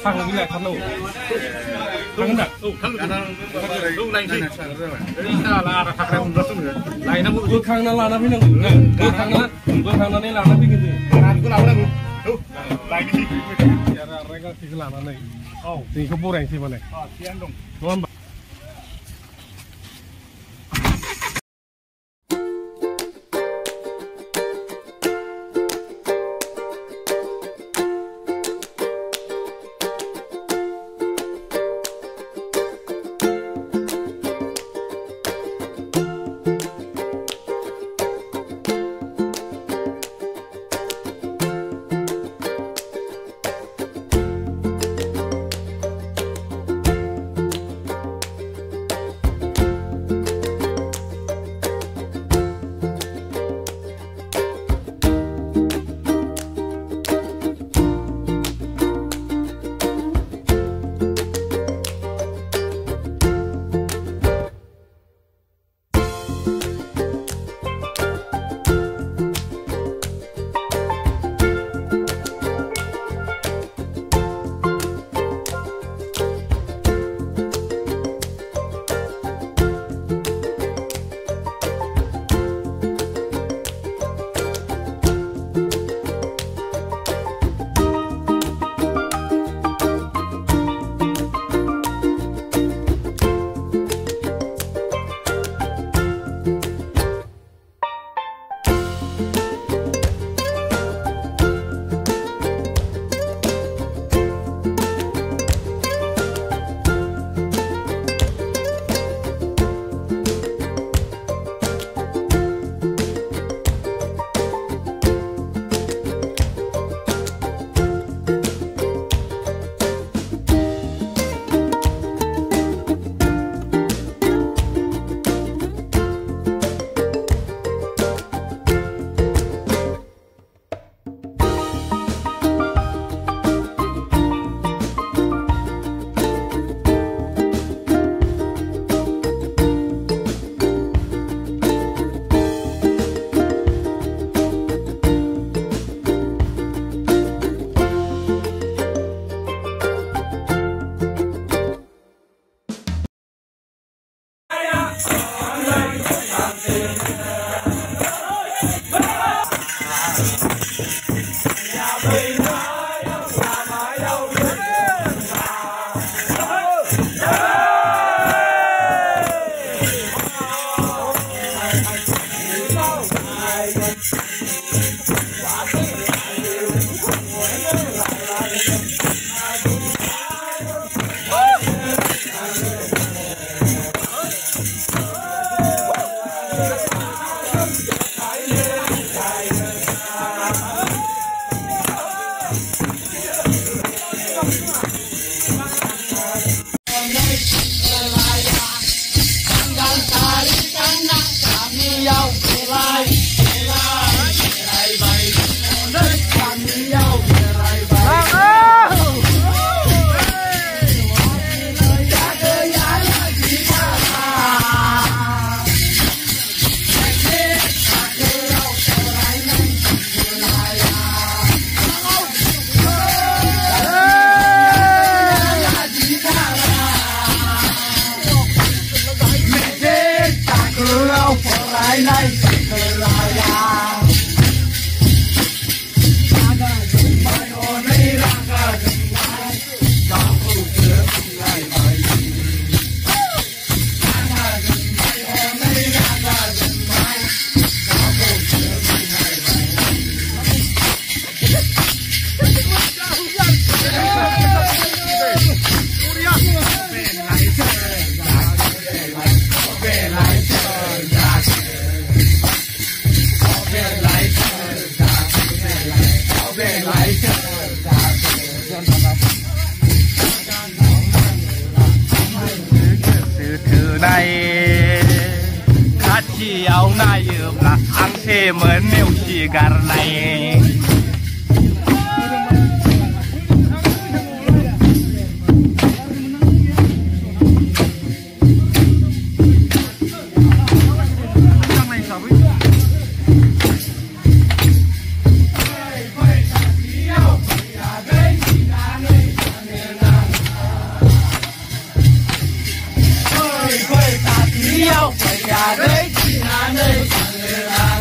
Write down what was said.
Thằng cái này thằng đâu? Thằng nào? Lúc này thì là thằng này rất tốt rồi. Này nó vừa thằng nó là nó biết không? Vừa thằng nó nên làm nó biết cái gì? Làm có làm đâu? Đâu? Lại cái gì? Ra thì làm nó này. Thì không bố rèn gì mà này. Tiền đồng. Đúng không? Chiều nay là ăn thêm mới nêu chỉ gà này. yêu phải nhà đấy chỉ là nơi chẳng người là